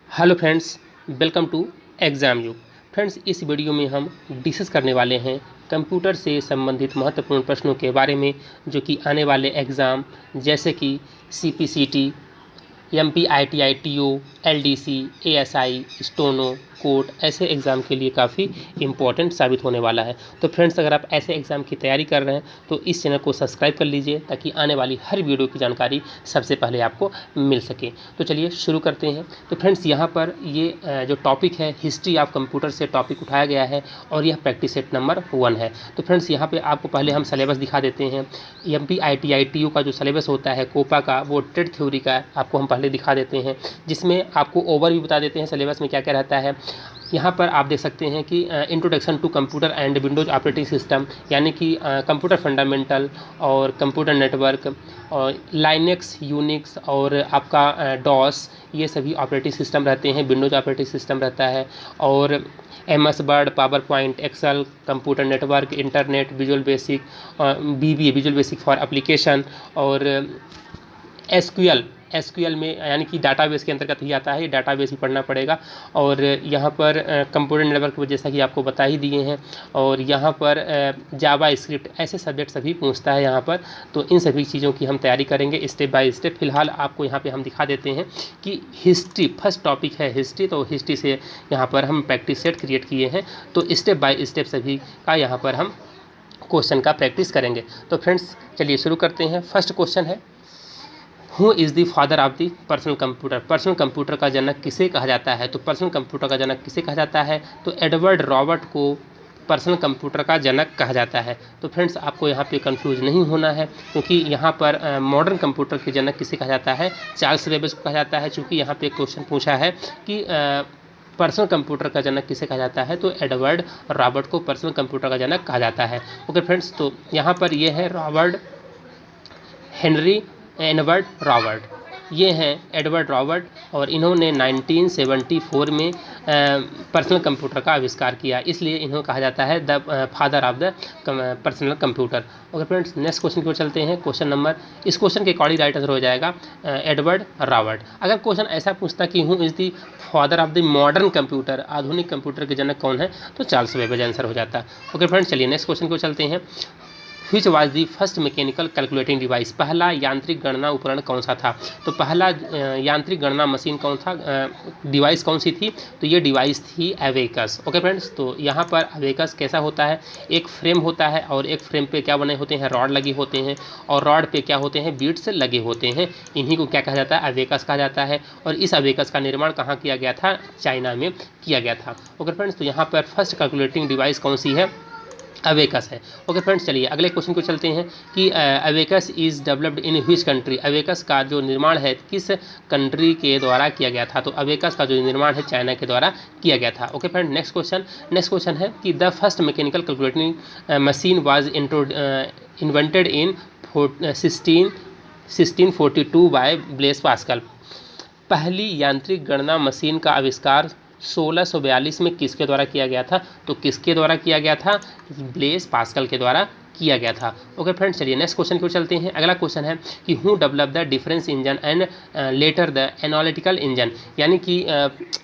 Hello friends, welcome to exam you. Friends, इस video में हम डिस्कस करने वाले हैं कंप्यूटर से संबंधित महत्वपूर्ण प्रश्नों के बारे में, जो कि आने वाले एग्ज़ाम जैसे कि CPCT, MPITI TO, LDC, ASI, steno, court ऐसे एग्ज़ाम के लिए काफ़ी इम्पोर्टेंट साबित होने वाला है। तो फ्रेंड्स, अगर आप ऐसे एग्ज़ाम की तैयारी कर रहे हैं तो इस चैनल को सब्सक्राइब कर लीजिए, ताकि आने वाली हर वीडियो की जानकारी सबसे पहले आपको मिल सके। तो चलिए शुरू करते हैं। तो फ्रेंड्स, यहाँ पर ये जो टॉपिक है, हिस्ट्री ऑफ कंप्यूटर से टॉपिक उठाया गया है और यह प्रैक्टिस सेट नंबर 1 है। तो फ्रेंड्स, यहाँ पे आपको पहले हम सिलेबस दिखा देते हैं। MPITI TO का जो सिलेबस होता है कोपा का, वो ट्रेड थ्योरी का आपको हम पहले दिखा देते हैं, जिसमें आपको ओवरव्यू बता देते हैं सिलेबस में क्या क्या रहता है। यहाँ पर आप देख सकते हैं कि introduction to computer and Windows operating system, यानी कि कंप्यूटर फंडामेंटल और कंप्यूटर नेटवर्क और लाइनेक्स, यूनिक्स और आपका डॉस, ये सभी ऑपरेटिंग सिस्टम रहते हैं। विंडोज़ ऑपरेटिंग सिस्टम रहता है और MS word, power point, excel, computer network, internet, visual basic, VBA visual basic for application और एसक्यूएल में, यानी कि डाटाबेस के अंतर्गत ही आता है। डाटाबेस भी पढ़ना पड़ेगा। और यहाँ पर कंप्यूटर नेटवर्क जैसा कि आपको बता ही दिए हैं। और यहाँ पर जावा स्क्रिप्ट, ऐसे सब्जेक्ट सभी पूछता है यहाँ पर। तो इन सभी चीज़ों की हम तैयारी करेंगे स्टेप बाय स्टेप। फिलहाल आपको यहाँ पे हम दिखा देते हैं कि हिस्ट्री फर्स्ट टॉपिक है हिस्ट्री, तो हिस्ट्री से यहाँ पर हम प्रैक्टिस सेट क्रिएट किए हैं। तो स्टेप बाय स्टेप सभी का यहाँ पर हम क्वेश्चन का प्रैक्टिस करेंगे। तो फ्रेंड्स, चलिए शुरू करते हैं। फर्स्ट क्वेश्चन है, who is the father of the personal computer. Personal computer का जनक किसे कहा जाता है? तो पर्सनल कंप्यूटर का जनक किसे कहा जाता है? तो एडवर्ड रॉबर्ट को पर्सनल कंप्यूटर का जनक कहा जाता है। तो फ्रेंड्स, आपको यहाँ पे कंफ्यूज नहीं होना है, क्योंकि यहाँ पर मॉडर्न कंप्यूटर के जनक किसे कहा जाता है? चार्ल्स बेबेज को कहा जाता है। चूँकि यहाँ पे क्वेश्चन पूछा है कि पर्सनल कंप्यूटर का जनक किसे कहा जाता है, तो एडवर्ड रॉबर्ट को पर्सनल कंप्यूटर का जनक कहा जाता है। ओके फ्रेंड्स, तो यहाँ पर ये है रॉबर्ट हेनरी एडवर्ड रॉबर्ट, ये हैं एडवर्ड रॉबर्ट, और इन्होंने 1974 में पर्सनल कंप्यूटर का आविष्कार किया, इसलिए इन्हों कहा जाता है the father of the personal computer. Okay friends, next question की ओर चलते हैं। क्वेश्चन नंबर, इस क्वेश्चन के अकॉर्डिंग राइट आंसर हो जाएगा एडवर्ड रॉबर्ट। अगर क्वेश्चन ऐसा पूछता कि हूँ is the father of the modern computer, आधुनिक कंप्यूटर के जनक कौन है, तो चार्ल्स बेबेज आंसर हो जाता। ओके फ्रेंड्स, चलिए नेक्स्ट क्वेश्चन की ओर चलते हैं। Which was the first mechanical calculating device? पहला यांत्रिक गणना उपकरण कौन सा था? तो पहला यांत्रिक गणना मशीन कौन था, डिवाइस कौन सी थी? तो ये डिवाइस थी एवेकस। ओके फ्रेंड्स, तो यहाँ पर एवेकस कैसा होता है, एक फ्रेम होता है और एक फ्रेम पे क्या बने होते हैं, रॉड लगे होते हैं, और रॉड पे क्या होते हैं, बीट्स लगे होते हैं। इन्हीं को क्या कहा जाता है, एवेकस कहा जाता है। और इस एवेकस का निर्माण कहाँ किया गया था? चाइना में किया गया था। ओके फ्रेंड्स, तो यहाँ पर फर्स्ट कैलकुलेटिंग डिवाइस कौन सी है? अवेकस है। ओके फ्रेंड्स, चलिए अगले क्वेश्चन को चलते हैं कि abacus is developed in which country. Abacus का जो निर्माण है किस कंट्री के द्वारा किया गया था? तो अवेकस का जो निर्माण है चाइना के द्वारा किया गया था। ओके फ्रेंड, नेक्स्ट क्वेश्चन है कि the first mechanical calculating machine was invented in 1642 by Blaise Pascal. पहली यांत्रिक गणना मशीन का आविष्कार 1642 में किसके द्वारा किया गया था? तो किसके द्वारा किया गया था? ब्लेस पास्कल के द्वारा किया गया था। ओके फ्रेंड्स, चलिए नेक्स्ट क्वेश्चन को चलते हैं। अगला क्वेश्चन है कि who develop the difference engine and later the analytical engine, यानी कि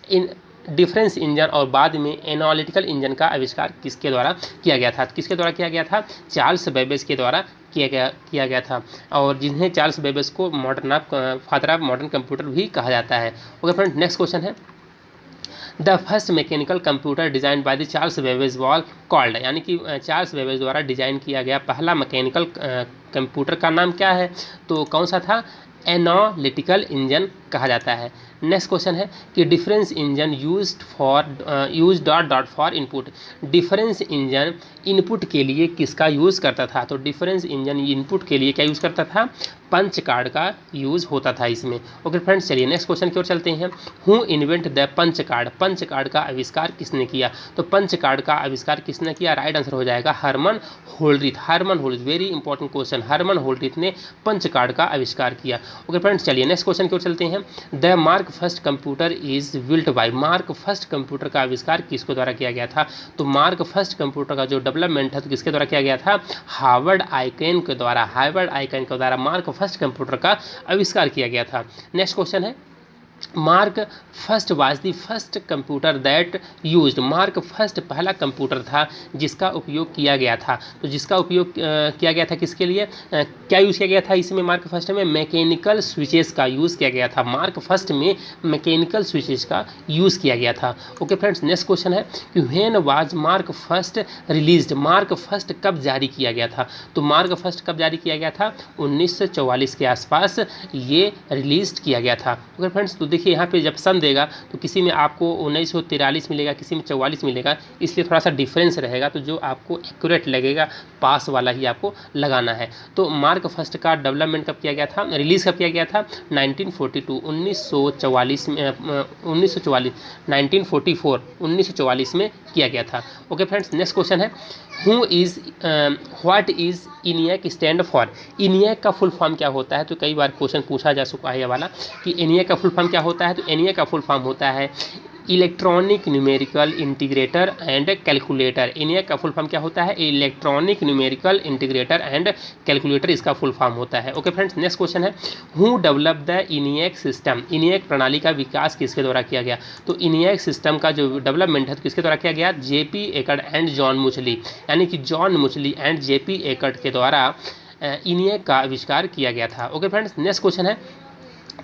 इन डिफरेंस इंजन और बाद में एनालिटिकल इंजन का आविष्कार किसके द्वारा किया गया था? किसके द्वारा किया गया था? चार्ल्स बेबेज के द्वारा किया गया था, और जिन्हें चार्ल्स बेबेज को फादर ऑफ मॉडर्न कंप्यूटर भी कहा जाता है। ओके फ्रेंड, नेक्स्ट क्वेश्चन है the first mechanical computer design by the Charles Babbage wall called, यानी कि चार्ल्स बेबेज द्वारा डिजाइन किया गया पहला मैकेनिकल कंप्यूटर का नाम क्या है? तो कौन सा था? एनालिटिकल इंजन कहा जाता है। नेक्स्ट क्वेश्चन है कि difference engine use dot dot for input. Difference engine input के लिए किसका यूज़ करता था? तो डिफरेंस इंजन इनपुट के लिए क्या यूज़ करता था? पंच कार्ड का यूज़ होता था इसमें। ओके फ्रेंड्स, चलिए नेक्स्ट क्वेश्चन की ओर चलते हैं। Who invent the punch card. Punch card का आविष्कार किसने किया? तो पंच कार्ड का आविष्कार किसने किया? राइट आंसर हो जाएगा Herman Hollerith. Herman Hollerith, very important question, Herman Hollerith ने पंच कार्ड का आविष्कार किया। ओके फ्रेंड्स, चलिए नेक्स्ट क्वेश्चन की ओर चलते हैं। The Mark first computer is built by. Mark first computer का आविष्कार किसके द्वारा किया गया था? तो मार्क फर्स्ट कंप्यूटर का जो डेवलपमेंट है तो किसके द्वारा किया गया था? हार्वर्ड आइकेन के द्वारा। हार्वर्ड आइकेन के द्वारा मार्क फर्स्ट कंप्यूटर का आविष्कार किया गया था। नेक्स्ट क्वेश्चन है mark first was the first computer that used, mark first पहला कंप्यूटर था जिसका उपयोग किया गया था। तो जिसका उपयोग किया गया था किसके लिए, क्या यूज़ किया गया था इसमें, मार्क फर्स्ट में मैकेनिकल स्विचेस का यूज़ किया गया था। मार्क फर्स्ट में मैकेनिकल स्विचेस का यूज़ किया गया था। ओके फ्रेंड्स, नेक्स्ट क्वेश्चन है कि when was mark first released, mark first कब जारी किया गया था। तो मार्क फर्स्ट कब जारी किया गया था, 1944 के आसपास ये रिलीज किया गया था। ओके फ्रेंड्स, तो देखिए यहाँ पे जब सन देगा तो किसी में आपको 1943 मिलेगा, किसी में 44 मिलेगा, इसलिए थोड़ा सा डिफरेंस रहेगा। तो जो आपको एक्यूरेट लगेगा पास वाला ही आपको लगाना है। तो मार्क फर्स्ट का डेवलपमेंट कब किया गया था, रिलीज़ कब किया गया था, 1942 1944 में 1944 में किया गया था। ओके फ्रेंड्स, नेक्स्ट क्वेश्चन है what is ENIAC stand for. ENIAC का फुल फॉर्म क्या होता है। तो कई बार क्वेश्चन पूछा जा चुका है ये वाला कि ENIAC का फुल फॉर्म क्या होता है। तो ENIAC का फुल फॉर्म होता है electronic numerical integrator and calculator. ENIAC का फुल फॉर्म क्या होता है, electronic numerical integrator and calculator इसका फुल फॉर्म होता है। ओके फ्रेंड्स, नेक्स्ट क्वेश्चन है who develop the ENIAC system. ENIAC प्रणाली का विकास किसके द्वारा किया गया। तो ENIAC सिस्टम का जो डेवलपमेंट है तो किसके द्वारा किया गया, JP एकर्ट एंड जॉन मुचली, यानी कि जॉन मुचली एंड JP एकर्ट के द्वारा ENIAC का आविष्कार किया गया था। ओके फ्रेंड्स, नेक्स्ट क्वेश्चन है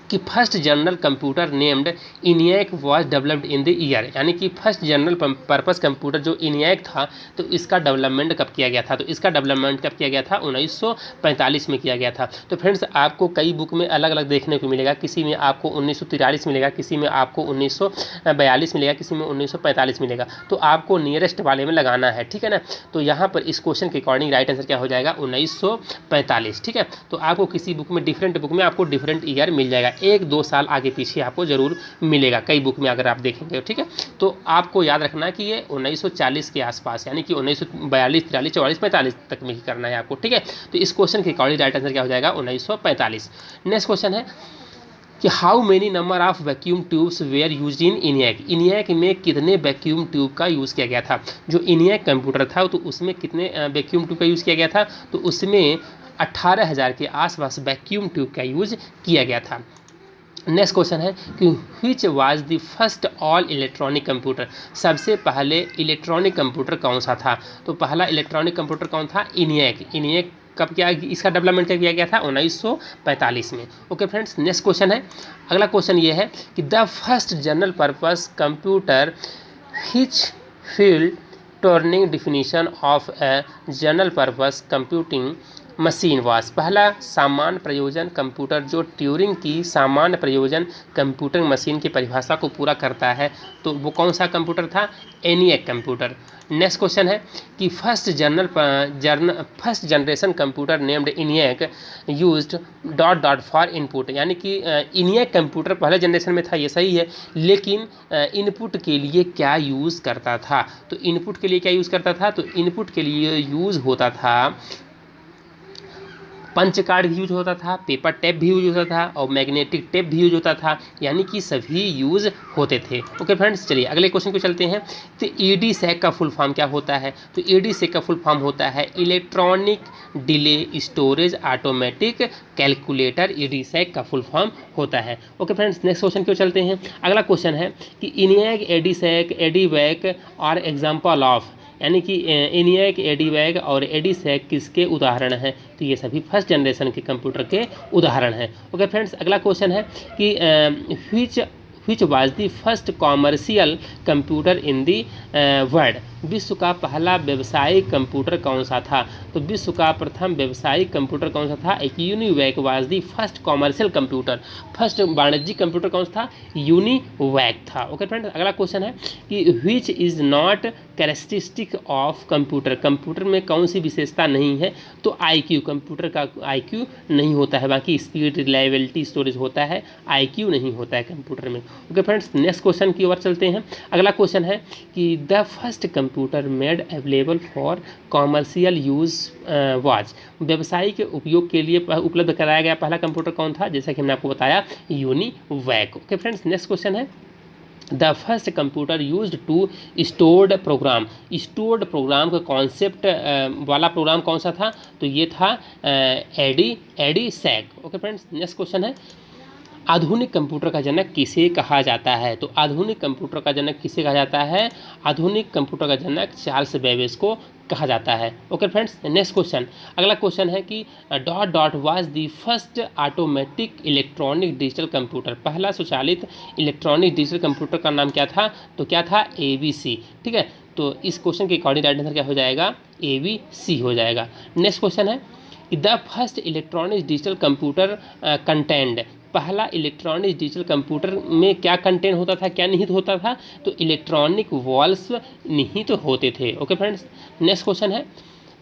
कि first general computer named ENIAC was developed in the year, यानी कि फर्स्ट जनरल पर्पस कंप्यूटर जो ENIAC था तो इसका डेवलपमेंट कब किया गया था। तो इसका डेवलपमेंट कब किया गया था, 1945 में किया गया था। तो फ्रेंड्स, आपको कई बुक में अलग अलग देखने को मिलेगा, किसी में आपको 1943 मिलेगा, किसी में आपको 1942 मिलेगा, किसी में 1945 मिलेगा। तो आपको नियरेस्ट वाले में लगाना है, ठीक है ना। तो यहाँ पर इस क्वेश्चन के अकॉर्डिंग राइट आंसर क्या हो जाएगा, 1945, ठीक है। तो आपको किसी बुक में डिफरेंट बुक में आपको डिफरेंट ईयर मिल जाएगा, 1-2 साल आगे पीछे आपको ज़रूर मिलेगा कई बुक में अगर आप देखेंगे, ठीक है। तो आपको याद रखना है कि ये 1940 के आसपास, यानी कि 1942 43 44 45 तक में ही करना है आपको, ठीक है। तो इस क्वेश्चन के अकॉर्डिंग राइट आंसर क्या हो जाएगा, 1945। नेक्स्ट क्वेश्चन है कि how many number of vacuum tubes were used in ENIAC। ENIAC में कितने वैक्यूम ट्यूब का यूज़ किया गया था। जो ENIAC कंप्यूटर था तो उसमें कितने वैक्यूम ट्यूब का यूज़ किया गया था। तो उसमें 18,000 के आसपास वैक्यूम ट्यूब का यूज़ किया गया था। नेक्स्ट क्वेश्चन है कि which was the first all electronic computer. सबसे पहले इलेक्ट्रॉनिक कंप्यूटर कौन सा था। तो पहला इलेक्ट्रॉनिक कंप्यूटर कौन था, ENIAC कब क्या इसका डेवलपमेंट कब किया गया था, 1945 में। ओके फ्रेंड्स, नेक्स्ट क्वेश्चन है, अगला क्वेश्चन ये है कि the first general purpose computer which field turning definition of a general purpose computing machine वास। पहला सामान्य प्रयोजन कंप्यूटर जो ट्यूरिंग की सामान्य प्रयोजन कंप्यूटर मशीन की परिभाषा को पूरा करता है तो वो कौन सा कंप्यूटर था, ENIAC कंप्यूटर। नेक्स्ट क्वेश्चन है कि first generation computer named ENIAC used ... for input, यानी कि ENIAC कंप्यूटर पहले जनरेशन में था, ये सही है, लेकिन इनपुट के लिए क्या यूज़ करता था। तो इनपुट के लिए क्या यूज़ करता था, तो इनपुट के लिए यूज़ होता था पंच कार्ड भी यूज होता था, पेपर टेप भी यूज होता था और मैग्नेटिक टेप भी यूज होता था, यानी कि सभी यूज होते थे। ओके फ्रेंड्स, चलिए अगले क्वेश्चन को चलते हैं। तो EDSAC का फुल फॉर्म क्या होता है। तो EDSAC का फुल फॉर्म होता है electronic delay storage automatic calculator, EDSAC का फुल फॉर्म होता है। ओके फ्रेंड्स, नेक्स्ट क्वेश्चन क्यों चलते हैं। अगला क्वेश्चन है कि ENIAC EDSAC EDIVAC और एग्जाम्पल ऑफ, यानी कि ENIAC EDIVAC और EDSAC किसके उदाहरण हैं। तो ये सभी फर्स्ट जनरेशन के कंप्यूटर के उदाहरण हैं। ओके फ्रेंड्स, अगला क्वेश्चन है कि which was the first commercial computer in the world। विश्व का पहला व्यवसायिक कंप्यूटर कौन सा था। तो विश्व का प्रथम व्यवसायिक कंप्यूटर कौन सा था, ENIAC was the first commercial computer। First वाणिज्यिक कंप्यूटर कौन सा था, ENIAC था। ओके फ्रेंड्स, अगला क्वेश्चन है कि which is not characteristic of computer. Computer में कौन सी विशेषता नहीं है। तो IQ, कंप्यूटर का IQ नहीं होता है, बाकी स्पीड रिलायबिलिटी स्टोरेज होता है, IQ नहीं होता है कंप्यूटर में। ओके फ्रेंड्स, नेक्स्ट क्वेश्चन की ओर चलते हैं। अगला क्वेश्चन है कि the first computer made available for commercial use was. व्यवसायिक के उपयोग के लिए उपलब्ध कराया गया पहला कंप्यूटर कौन था, जैसा कि हमने आपको बताया, ENIAC। Okay friends, next question है the first computer used to stored program. Stored program का कॉन्सेप्ट वाला प्रोग्राम कौन सा था। तो ये था EDISAC। Okay friends, next question है आधुनिक कंप्यूटर का जनक किसे कहा जाता है? तो आधुनिक कंप्यूटर का जनक किसे कहा जाता है? आधुनिक कंप्यूटर का जनक चार्ल्स बेबेज को कहा जाता है। ओके फ्रेंड्स, नेक्स्ट क्वेश्चन, अगला क्वेश्चन है कि dot dot was the first automatic electronic digital computer. पहला स्वचालित इलेक्ट्रॉनिक डिजिटल कंप्यूटर का नाम क्या था? तो क्या था? ABC। ठीक है, तो इस क्वेश्चन के अकॉर्डिंग राइट आंसर क्या हो जाएगा? ABC हो जाएगा। नेक्स्ट क्वेश्चन है the first electronic digital computer content. पहला इलेक्ट्रॉनिक डिजिटल कंप्यूटर में क्या कंटेंट होता था, क्या निहित होता था? तो इलेक्ट्रॉनिक वॉल्स निहित होते थे। ओके फ्रेंड्स, नेक्स्ट क्वेश्चन है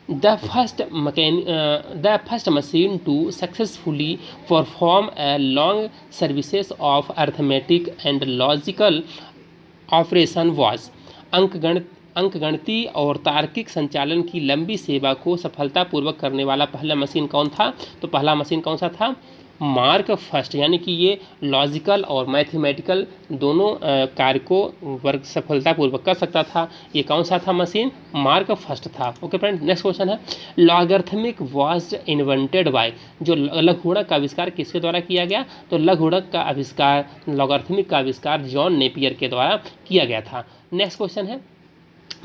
the first machine to successfully perform a long services of arithmetic and logical operation was. अंकगणितीय और तार्किक संचालन की लंबी सेवा को सफलतापूर्वक करने वाला पहला मशीन कौन था? तो पहला मशीन कौन सा था? Mark first. यानी कि ये लॉजिकल और मैथमेटिकल दोनों कार्य को वर्ग सफलतापूर्वक कर सकता था। ये कौन सा था मशीन? मार्क फर्स्ट था। ओके फ्रेंड, नेक्स्ट क्वेश्चन है लॉगरिथमिक वाज इन्वेंटेड बाय। जो लघुगणक का आविष्कार किसके द्वारा किया गया? तो लघुगणक का आविष्कार, लॉगरिथमिक का आविष्कार जॉन नेपियर के द्वारा किया गया था। नेक्स्ट क्वेश्चन है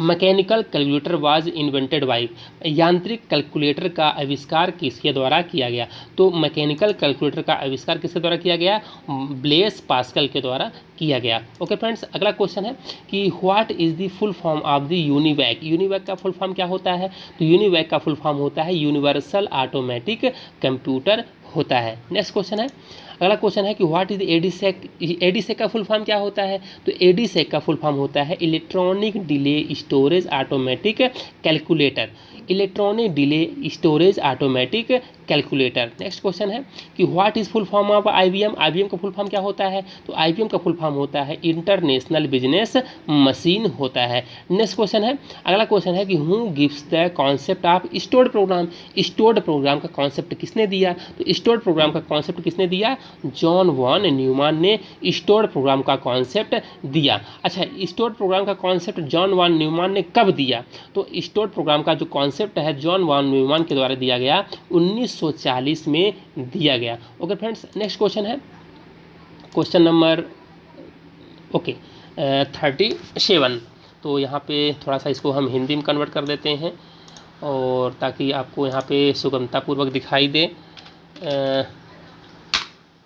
mechanical calculator was invented by. यांत्रिक कैलकुलेटर का आविष्कार किसके द्वारा किया गया? तो मैकेनिकल कैलकुलेटर का आविष्कार किसके द्वारा किया गया? ब्लेस पास्कल के द्वारा किया गया। ओके फ्रेंड्स, अगला क्वेश्चन है कि what is the full form of the UNIVAC. UNIVAC का फुल फॉर्म क्या होता है? तो यूनिवैक का फुल फॉर्म होता है यूनिवर्सल ऑटोमेटिक कंप्यूटर होता है। नेक्स्ट क्वेश्चन है, अगला क्वेश्चन है कि व्हाट इज एडीसेक। एडीसेक का फुल फॉर्म क्या होता है? तो एडीसेक का फुल फॉर्म होता है electronic delay storage automatic calculator. Electronic delay storage automatic calculator. Next question है कि what is full form of IBM। IBM का फुल फॉर्म क्या होता है? तो IBM का फुल फॉर्म होता है इंटरनेशनल बिजनेस मशीन होता है। नेक्स्ट क्वेश्चन है, अगला क्वेश्चन है कि who gives the concept of stored program. Stored program का कॉन्सेप्ट किसने दिया? तो स्टोर्ड प्रोग्राम का कॉन्सेप्ट किसने दिया? जॉन वॉन न्यूमैन ने स्टोर्ड प्रोग्राम का कॉन्सेप्ट दिया। अच्छा, स्टोर्ड प्रोग्राम का कॉन्सेप्ट जॉन वॉन न्यूमैन ने कब दिया? तो स्टोर्ड प्रोग्राम का जो कॉन्सेप्ट है जॉन वॉन न्यूमैन के द्वारा दिया गया 1940 में दिया गया। ओके फ्रेंड्स, नेक्स्ट क्वेश्चन है क्वेश्चन नंबर 37। तो यहाँ पे थोड़ा सा इसको हम हिंदी में कन्वर्ट कर देते हैं और ताकि आपको यहाँ पे सुगमतापूर्वक दिखाई दे।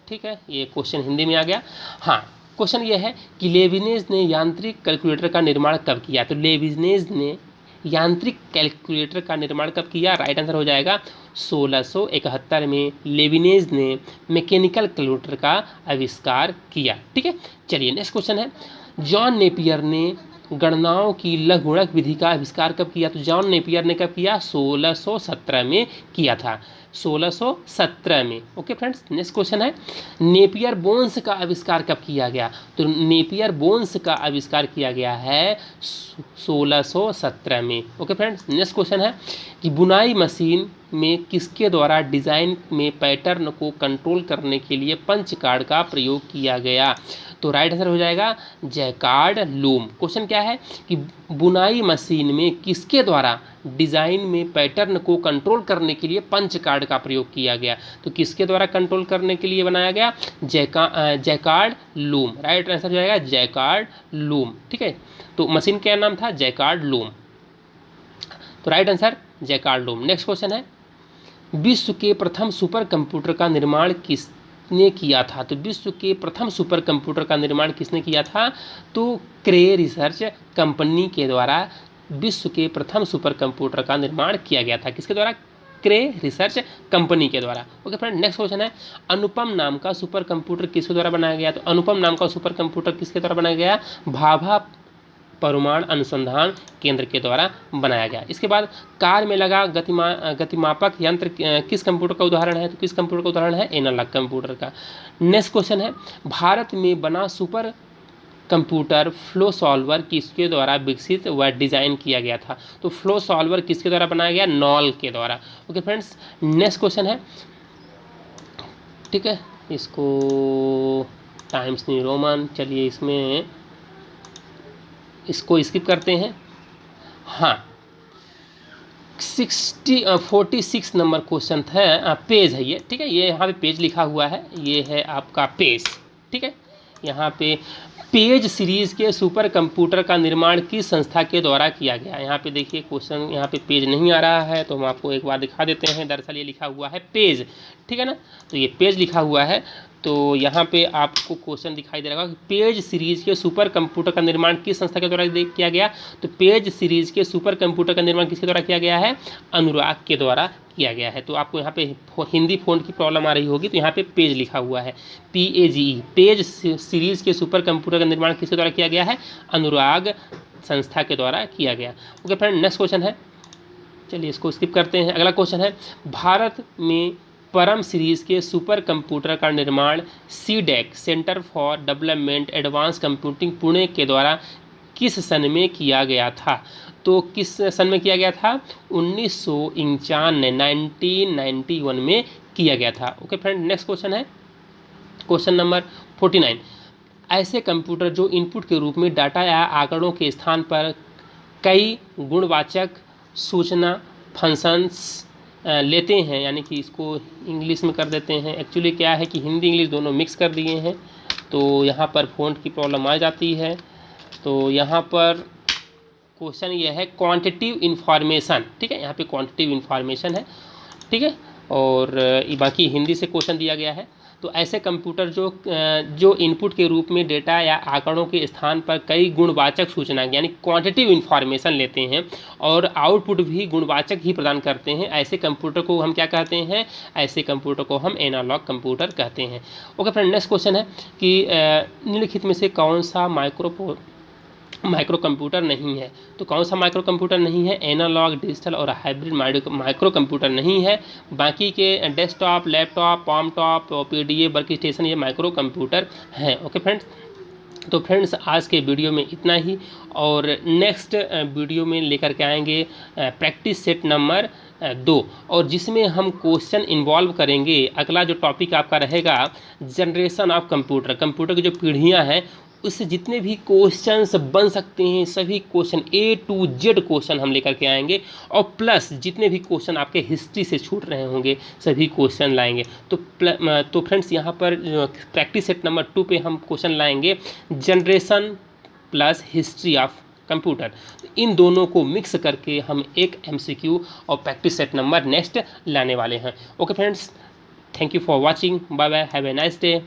ठीक है, ये क्वेश्चन हिंदी में आ गया। हाँ, क्वेश्चन ये है कि लेविनेज ने यांत्रिक कैलकुलेटर का निर्माण कब किया? तो लेविनेज ने यांत्रिक कैलकुलेटर का निर्माण कब किया? राइट आंसर हो जाएगा 1671 में लेविनेज ने मैकेनिकल कैलकुलेटर का आविष्कार किया। ठीक है, चलिए नेक्स्ट क्वेश्चन है जॉन नेपियर ने गणनाओं की लघुगणक विधि का आविष्कार कब किया? तो जॉन नेपियर ने कब किया? 1617 में किया था, 1617 में। ओके फ्रेंड्स, नेक्स्ट क्वेश्चन है नेपियर बोन्स का आविष्कार कब किया गया? तो नेपियर बोन्स का आविष्कार किया गया है 1617 में। ओके फ्रेंड्स, नेक्स्ट क्वेश्चन है कि बुनाई मशीन में किसके द्वारा डिज़ाइन में पैटर्न को कंट्रोल करने के लिए पंच कार्ड का प्रयोग किया गया? तो राइट आंसर हो जाएगा जैकार्ड लूम। क्वेश्चन क्या है कि बुनाई मशीन में किसके द्वारा डिज़ाइन में पैटर्न को कंट्रोल करने के लिए पंच कार्ड का प्रयोग किया गया? तो किसके द्वारा कंट्रोल करने के लिए बनाया गया? Jaccard loom. राइट आंसर हो जाएगा जैकार्ड लूम। ठीक है, तो मशीन क्या नाम था? Jacquard loom. तो right answer Jacquard loom. Next question है विश्व के प्रथम सुपर कंप्यूटर का निर्माण किसने किया था? तो विश्व के प्रथम सुपर कंप्यूटर का निर्माण किसने किया था? तो क्रे रिसर्च कंपनी के द्वारा विश्व के प्रथम सुपर कंप्यूटर का निर्माण किया गया था। किसके द्वारा? क्रे रिसर्च कंपनी के द्वारा। ओके फ्रेंड, नेक्स्ट क्वेश्चन है अनुपम नाम का सुपर कंप्यूटर किसके द्वारा बनाया गया? तो अनुपम नाम का सुपर कंप्यूटर किसके द्वारा बनाया गया? भाभा परमाणु अनुसंधान केंद्र के द्वारा बनाया गया। इसके बाद कार में लगा गतिमापक यंत्र किस कंप्यूटर का उदाहरण है? तो किस कंप्यूटर का उदाहरण है? एनालॉग कंप्यूटर का। नेक्स्ट क्वेश्चन है भारत में बना सुपर कंप्यूटर फ्लो सॉल्वर किसके द्वारा विकसित व डिज़ाइन किया गया था? तो फ्लो सॉल्वर किसके द्वारा बनाया गया? नॉल के द्वारा। ओके फ्रेंड्स, नेक्स्ट क्वेश्चन है, ठीक है, इसको टाइम्स न्यू रोमन, चलिए इसमें इसको स्किप करते हैं। हाँ, 46 नंबर क्वेश्चन है, पेज है ये, ठीक है। ये यहाँ पे पेज लिखा हुआ है, ये है आपका पेज, ठीक है। यहाँ पे पेज सीरीज के सुपर कंप्यूटर का निर्माण किस संस्था के द्वारा किया गया। यहाँ पे देखिए क्वेश्चन, यहाँ पे पेज नहीं आ रहा है तो हम आपको एक बार दिखा देते हैं। दरअसल ये लिखा हुआ है पेज, ठीक है ना। तो ये पेज लिखा हुआ है, तो यहाँ पे आपको क्वेश्चन दिखाई दे रहा होगा कि पेज सीरीज के सुपर कंप्यूटर का निर्माण किस संस्था के द्वारा किया गया। तो पेज सीरीज के सुपर कंप्यूटर का निर्माण किसके द्वारा किया गया है, अनुराग के द्वारा किया गया है। तो आपको यहाँ पे हिंदी फ़ॉन्ट की प्रॉब्लम आ रही होगी, तो यहाँ पे पेज लिखा हुआ है, PAGE, पेज सीरीज के सुपर कंप्यूटर का निर्माण किसके द्वारा किया गया है, अनुराग संस्था के द्वारा किया गया। ओके फ्रेंड, नेक्स्ट क्वेश्चन है, चलिए इसको स्किप करते हैं। अगला क्वेश्चन है, भारत में परम सीरीज के सुपर कंप्यूटर का निर्माण CDEC, centre for development advance computing, Pune के द्वारा किस सन में किया गया था। तो किस सन में किया गया था, 1991, 1991 में किया गया था। ओके फ्रेंड, नेक्स्ट क्वेश्चन है क्वेश्चन नंबर 49। ऐसे कंप्यूटर जो इनपुट के रूप में डाटा या आंकड़ों के स्थान पर कई गुणवाचक सूचना फंक्शंस लेते हैं, यानी कि इसको इंग्लिश में कर देते हैं। एक्चुअली क्या है कि हिंदी इंग्लिश दोनों मिक्स कर दिए हैं, तो यहाँ पर फ़ॉन्ट की प्रॉब्लम आ जाती है। तो यहाँ पर क्वेश्चन ये है क्वांटिटिव इन्फॉर्मेशन, ठीक है। यहाँ पे क्वांटिटिव इन्फॉर्मेशन है, ठीक है। और बाकी हिंदी से क्वेश्चन दिया गया है। तो ऐसे कंप्यूटर जो इनपुट के रूप में डेटा या आंकड़ों के स्थान पर कई गुणवाचक सूचना यानी क्वांटिटिव इन्फॉर्मेशन लेते हैं और आउटपुट भी गुणवाचक ही प्रदान करते हैं, ऐसे कंप्यूटर को हम क्या कहते हैं, ऐसे कंप्यूटर को हम एनालॉग कंप्यूटर कहते हैं। ओके फ्रेंड, नेक्स्ट क्वेश्चन है कि निम्नलिखित में से कौन सा माइक्रो कंप्यूटर नहीं है। तो कौन सा माइक्रो कंप्यूटर नहीं है, एनालॉग, डिजिटल और हाइब्रिड माइक्रो कंप्यूटर नहीं है। बाकी के desktop, laptop, palm top, PDA, work station, ये माइक्रो कंप्यूटर हैं। ओके फ्रेंड्स, तो फ्रेंड्स आज के वीडियो में इतना ही, और नेक्स्ट वीडियो में लेकर के आएंगे प्रैक्टिस सेट नंबर 2, और जिसमें हम क्वेश्चन इन्वॉल्व करेंगे। अगला जो टॉपिक आपका रहेगा जनरेशन ऑफ कंप्यूटर, कंप्यूटर की जो पीढ़ियां हैं उससे जितने भी क्वेश्चंस बन सकते हैं सभी question A to Z question हम लेकर के आएंगे, और प्लस जितने भी क्वेश्चन आपके हिस्ट्री से छूट रहे होंगे सभी क्वेश्चन लाएंगे। तो फ्रेंड्स यहाँ पर प्रैक्टिस सेट नंबर 2 पे हम क्वेश्चन लाएंगे generation plus history of computer. इन दोनों को मिक्स करके हम एक MCQ और प्रैक्टिस सेट नंबर नेक्स्ट लाने वाले हैं। Okay friends, thank you for watching, bye bye, have a nice day.